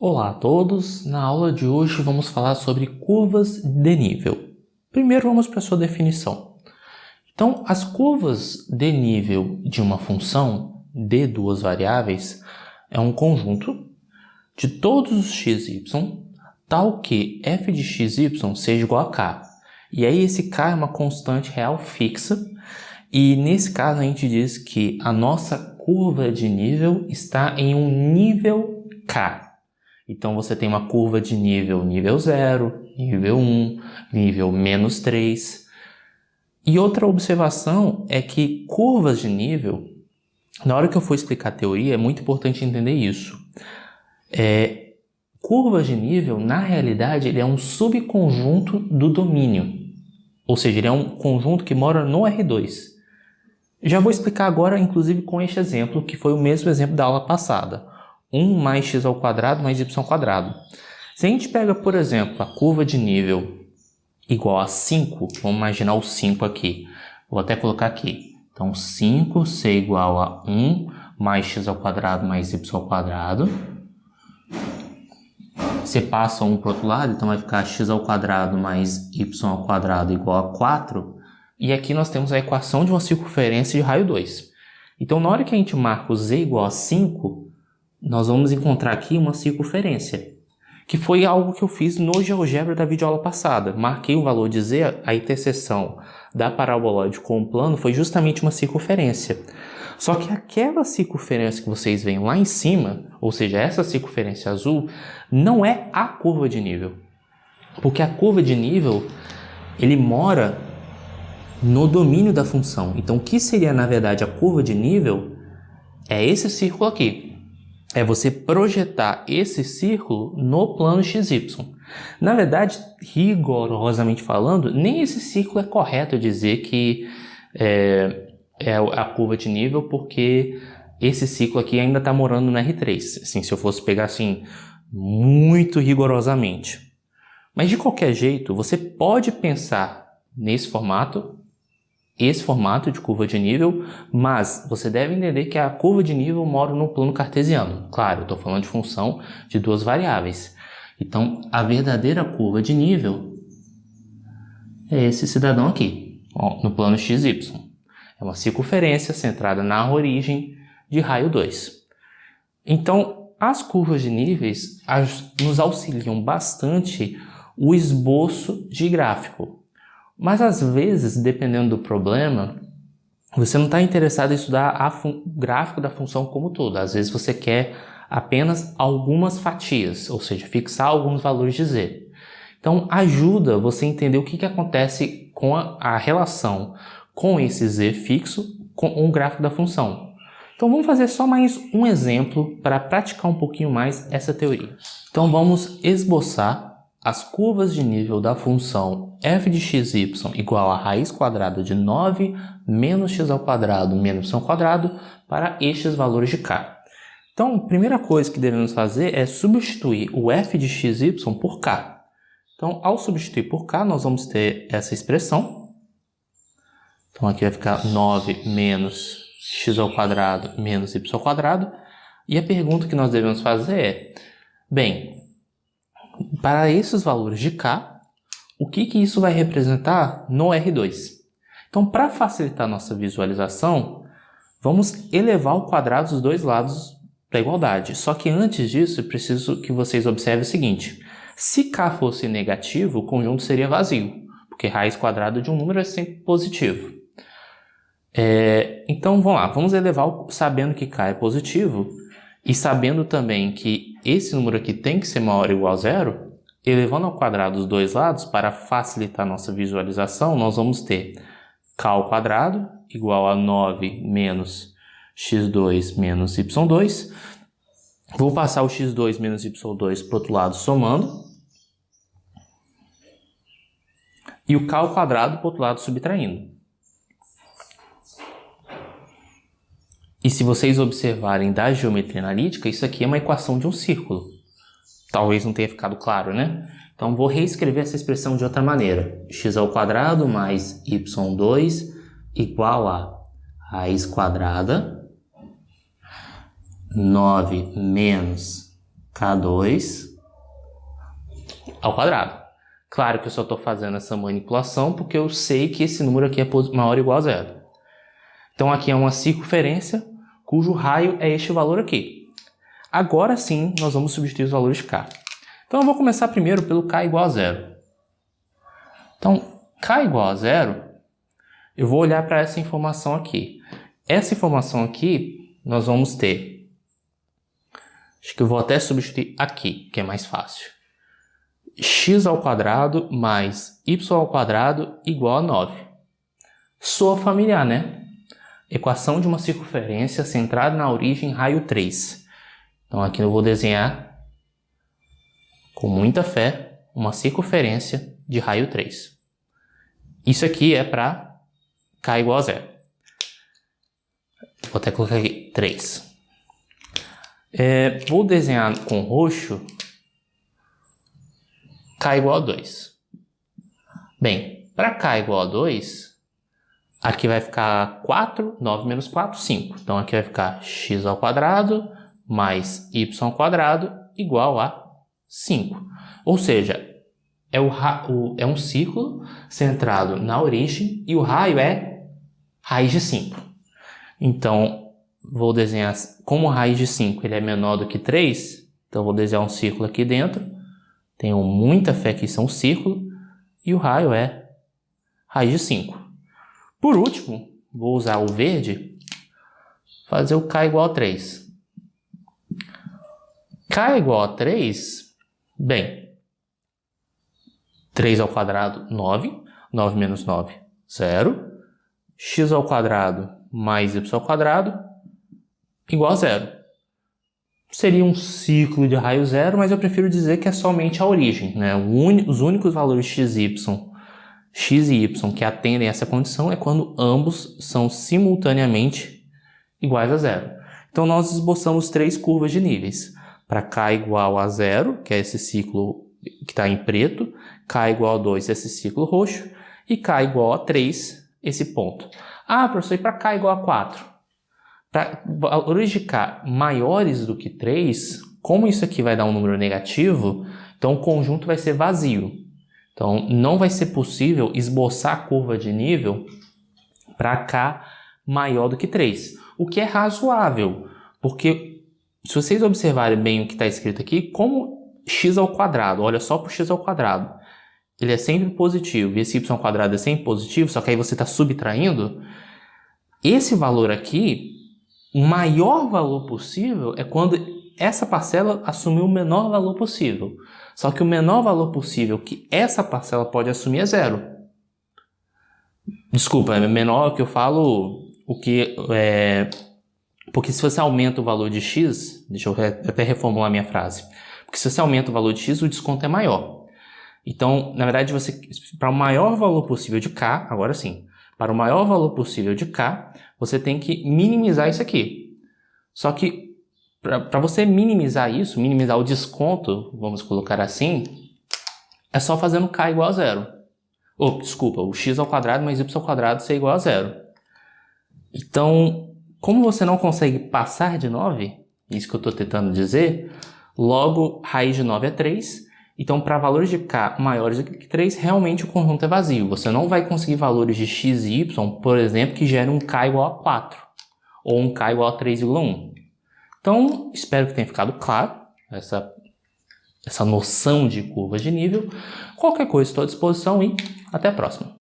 Olá a todos! Na aula de hoje vamos falar sobre curvas de nível. Primeiro vamos para a sua definição. Então, as curvas de nível de uma função de duas variáveis é um conjunto de todos os x e y, tal que f de x e y seja igual a k. E aí esse k é uma constante real fixa, e nesse caso a gente diz que a nossa curva de nível está em um nível k. Então, você tem uma curva de nível 0, nível 1, nível menos 3. E outra observação é que curvas de nível, na hora que eu for explicar a teoria, é muito importante entender isso. Curvas de nível, na realidade, ele é um subconjunto do domínio. Ou seja, ele é um conjunto que mora no R2. Já vou explicar agora, inclusive, com este exemplo, que foi o mesmo exemplo da aula passada. 1 mais x ao quadrado mais y ao quadrado. Se a gente pega, por exemplo, a curva de nível igual a 5, vamos imaginar o 5 aqui. Vou até colocar aqui. Então, 5 ser igual a 1 mais x ao quadrado mais y ao quadrado. Você passa 1 para o outro lado, então vai ficar x ao quadrado mais y ao quadrado igual a 4. E aqui nós temos a equação de uma circunferência de raio 2. Então, na hora que a gente marca o z igual a 5, nós vamos encontrar aqui uma circunferência, que foi algo que eu fiz no GeoGebra da videoaula passada. Marquei o valor de z, a interseção da paraboloide com o plano foi justamente uma circunferência. Só que aquela circunferência que vocês veem lá em cima, ou seja, essa circunferência azul, não é a curva de nível. Porque a curva de nível, ele mora no domínio da função. Então, o que seria, na verdade, a curva de nível é esse círculo aqui. É você projetar esse círculo no plano XY. Na verdade, rigorosamente falando, nem esse círculo é correto dizer que é a curva de nível, porque esse círculo aqui ainda está morando no R3. Assim, se eu fosse pegar assim, muito rigorosamente. Mas de qualquer jeito, você pode pensar nesse formato, esse formato de curva de nível, mas você deve entender que a curva de nível mora no plano cartesiano. Claro, eu estou falando de função de duas variáveis. Então, a verdadeira curva de nível é esse cidadão aqui, ó, no plano XY. É uma circunferência centrada na origem de raio 2. Então, as curvas de níveis nos auxiliam bastante o esboço de gráfico. Mas às vezes, dependendo do problema, você não está interessado em estudar o gráfico da função como todo. Às vezes você quer apenas algumas fatias, ou seja, fixar alguns valores de z. Então ajuda você a entender o que acontece com a relação com esse z fixo com o gráfico da função. Então vamos fazer só mais um exemplo para praticar um pouquinho mais essa teoria. Então vamos esboçar as curvas de nível da função f de x y igual a raiz quadrada de 9 menos x ao quadrado menos y ao quadrado para estes valores de k. Então, a primeira coisa que devemos fazer é substituir o f de x y por k. Então, ao substituir por k, nós vamos ter essa expressão. Então, aqui vai ficar 9 menos x ao quadrado menos y ao quadrado. E a pergunta que nós devemos fazer é, bem, para esses valores de k, o que isso vai representar no R2? Então, para facilitar nossa visualização, vamos elevar ao quadrado os dois lados da igualdade. Só que antes disso, eu preciso que vocês observem o seguinte. Se k fosse negativo, o conjunto seria vazio, porque raiz quadrada de um número é sempre positivo. Então, vamos lá. Vamos elevar sabendo que k é positivo e sabendo também que esse número aqui tem que ser maior ou igual a zero. Elevando ao quadrado os dois lados, para facilitar nossa visualização, nós vamos ter k ao quadrado igual a 9 menos x2 menos y2. Vou passar o x2 menos y2 para o outro lado somando. E o k ao quadrado para o outro lado subtraindo. E se vocês observarem da geometria analítica, isso aqui é uma equação de um círculo. Talvez não tenha ficado claro, né? Então, vou reescrever essa expressão de outra maneira. X ao quadrado mais y2 igual a raiz quadrada 9 menos K2 ao quadrado. Claro que eu só estou fazendo essa manipulação porque eu sei que esse número aqui é maior ou igual a zero. Então aqui é uma circunferência cujo raio é este valor aqui. Agora sim nós vamos substituir os valores de K. Então eu vou começar primeiro pelo K igual a zero. Então K igual a zero, eu vou olhar para essa informação aqui. Essa informação aqui nós vamos ter, acho que eu vou até substituir aqui, que é mais fácil. X ao quadrado mais y ao quadrado igual a 9. Soa familiar, né? Equação de uma circunferência centrada na origem raio 3. Então aqui eu vou desenhar, com muita fé, uma circunferência de raio 3. Isso aqui é para K igual a zero. Vou até colocar aqui 3. Vou desenhar com roxo K igual a 2. Bem, para K igual a 2, aqui vai ficar 4, 9 menos 4, 5. Então aqui vai ficar x ao quadrado mais y ao quadrado igual a 5. Ou seja, é um círculo centrado na origem e o raio é raiz de 5. Então, vou desenhar, como raiz de 5 ele é menor do que 3, então vou desenhar um círculo aqui dentro. Tenho muita fé que isso é um círculo e o raio é raiz de 5. Por último, vou usar o verde, fazer o K igual a 3. K igual a 3, bem, 3 ao quadrado, 9. 9 menos 9, 0. X ao quadrado mais y ao quadrado igual a 0. Seria um ciclo de raio zero, mas eu prefiro dizer que é somente a origem, né? Os únicos valores x e y que atendem a essa condição é quando ambos são simultaneamente iguais a zero. Então nós esboçamos 3 curvas de níveis. Para K igual a 0, que é esse ciclo que está em preto, K igual a 2, esse ciclo roxo, e K igual a 3, esse ponto. Ah, professor, e para K igual a 4? Para valores de K maiores do que 3, como isso aqui vai dar um número negativo, então o conjunto vai ser vazio. Então não vai ser possível esboçar a curva de nível para K maior do que 3. O que é razoável, porque se vocês observarem bem o que está escrito aqui, como x ao quadrado, olha só para o x ao quadrado, ele é sempre positivo e esse y ao quadrado é sempre positivo, só que aí você está subtraindo, esse valor aqui, o maior valor possível é quando essa parcela assumiu o menor valor possível. Só que o menor valor possível que essa parcela pode assumir é 0. Desculpa, é menor que eu falo o que é... Porque se você aumenta o valor de x, deixa eu até reformular minha frase. Porque se você aumenta o valor de x, o desconto é maior. Então, na verdade, você para o maior valor possível de k, agora sim, para o maior valor possível de k, você tem que minimizar isso aqui. Só que, para você minimizar isso, minimizar o desconto, vamos colocar assim, é só fazendo k igual a 0. Desculpa, o x ao quadrado mais y ao quadrado ser igual a 0. Então, como você não consegue passar de 9, isso que eu estou tentando dizer, logo raiz de 9 é 3, então para valores de k maiores do que 3, realmente o conjunto é vazio. Você não vai conseguir valores de x e y, por exemplo, que gerem um k igual a 4, ou um k igual a 3,1. Então, espero que tenha ficado claro essa noção de curvas de nível. Qualquer coisa, estou à disposição e até a próxima.